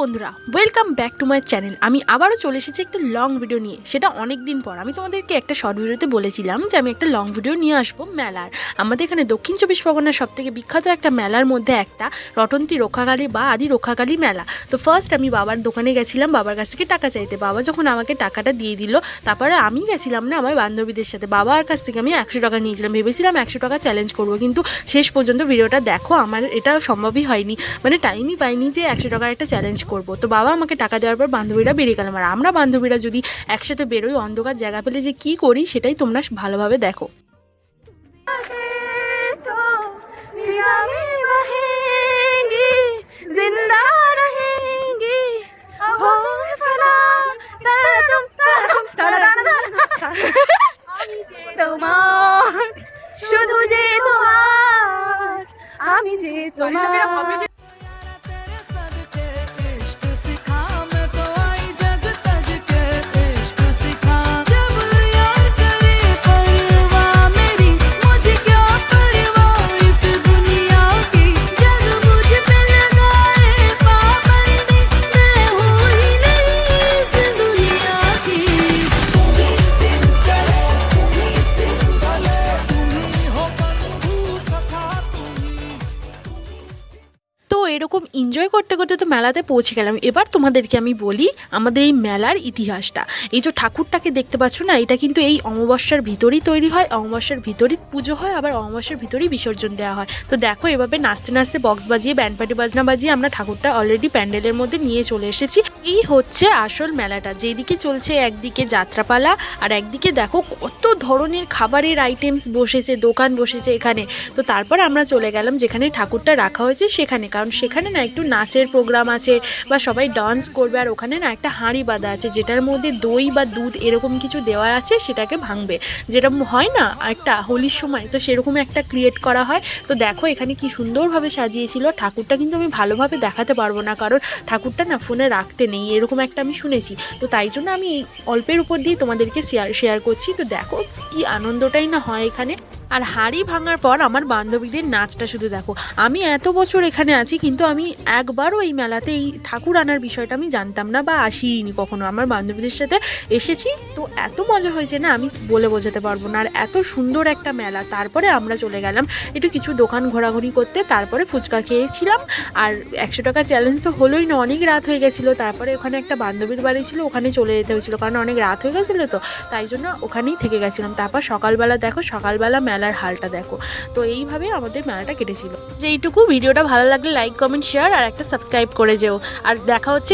বন্ধুরা, welcome back to my channel. আমি আবারও চলে এসেছি একটা লং ভিডিও নিয়ে। সেটা অনেক দিন পর। আমি তোমাদেরকে একটা শর্ট ভিডিওতে বলেছিলাম যে আমি একটা লং ভিডিও নিয়ে আসবো মেলার। আমাদের এখানে দক্ষিণ চব্বিশ পরগনার সবথেকে বিখ্যাত একটা মেলার মধ্যে একটা রটন্তী রক্ষাকালী বা আদি রক্ষাকালী মেলা। তো ফার্স্ট আমি বাবার দোকানে গেছিলাম বাবার কাছ থেকে টাকা চাইতে। বাবা যখন আমাকে টাকাটা দিয়ে দিল, তারপরে আমি গেছিলাম না আমার বান্ধবীদের সাথে। বাবার কাছ থেকে আমি 100 টাকা নিয়েছিলাম, ভেবেছিলাম 100 টাকা চ্যালেঞ্জ করবো, কিন্তু শেষ পর্যন্ত ভিডিওটা দেখো আমার এটা সম্ভবই হয়নি, মানে টাইমই পাইনি যে 100 টাকার একটা চ্যালেঞ্জ করব। তো বাবা আমাকে টাকা দেওয়ার পর বান্ধবীরা বেরিয়ে গেলাম। আর আমরা বান্ধবীরা যদি একসাথে বেরোই অন্ধকার জায়গা পেলে যে কি করি সেটাই তোমরা ভালোভাবে দেখো। শুধু যে তোমার আমি যে তোমার এরকম এনজয় করতে করতে তো মেলাতে পৌঁছে গেলাম। এবার তোমাদেরকে আমি বলি আমাদের এই মেলার ইতিহাসটা। এই যে ঠাকুরটাকে দেখতে পাচ্ছ না, এটা কিন্তু এই অমাবস্যার ভিতরেই তৈরি হয়, অমাবস্যার ভিতরেই পুজো হয়, আবার অমাবস্যার ভিতরেই বিসর্জন দেওয়া হয়। তো দেখো এভাবে নাচতে নাচতে বক্স বাজিয়ে ব্যান্ড পার্টি বাজনা বাজিয়ে আমরা ঠাকুরটা অলরেডি প্যান্ডেলের মধ্যে নিয়ে চলে এসেছি। এই হচ্ছে আসল মেলাটা, যেদিকে চলছে একদিকে যাত্রাপালা আর একদিকে দেখো কত ধরনের খাবারের আইটেমস বসেছে, দোকান বসেছে এখানে। তো তারপর আমরা চলে গেলাম যেখানে ঠাকুরটা রাখা হয়েছে সেখানে, কারণ সেখানে না একটু নাচের প্রোগ্রাম আছে বা সবাই ডান্স করবে। আর ওখানে না একটা হাঁড়ি বাঁধা আছে যেটার মধ্যে দই বা দুধ এরকম কিছু দেওয়া আছে, সেটাকে ভাঙবে, যেরকম হয় না একটা হোলির সময়, তো সেরকম একটা ক্রিয়েট করা হয়। তো দেখো এখানে কি সুন্দরভাবে সাজিয়েছিল ঠাকুরটা, কিন্তু আমি ভালোভাবে দেখাতে পারবো না কারণ ঠাকুরটা না ফোনে রাখতে নেই, এরকম একটা আমি শুনেছি। তো তাই জন্য আমি অল্পের উপর দিয়ে তোমাদেরকে শেয়ার করছি। তো দেখো কি আনন্দটাই না হয় এখানে। আর হাঁড়ি ভাঙার পর আমার বান্ধবীদের নাচটা শুধু দেখো। আমি এত বছর এখানে আছি কিন্তু আমি একবারও এই মেলাতে এই ঠাকুর আনার বিষয়টা আমি জানতাম না বা আসিনি কখনো। আমার বান্ধবীদের সাথে এসেছি, তো এত মজা হয়েছে না আমি বলে বোঝাতে পারবো না। আর এত সুন্দর একটা মেলা। তারপরে আমরা চলে গেলাম একটু কিছু দোকান ঘোরাঘুরি করতে, তারপরে ফুচকা খেয়েছিলাম। আর 100 টাকার চ্যালেঞ্জ তো হলোই না, অনেক রাত হয়ে গেছিলো। তারপরে ওখানে একটা বান্ধবীর বাড়ি ছিল, ওখানে চলে যেতে হয়েছিল কারণ অনেক রাত হয়ে গেছিলো, তো তাই জন্য ওখানেই থেকে গেছিলাম। তারপর সকালবেলা দেখো, সকালবেলা মেলার হালটা দেখো। তো এইভাবে আমাদের মেলাটা কেটেছিল। যে এইটুকু। ভিডিওটা ভালো লাগলে লাইক কমেন্ট শেয়ার আর একটা সাবস্ক্রাইব করে যেও। আর দেখা হচ্ছে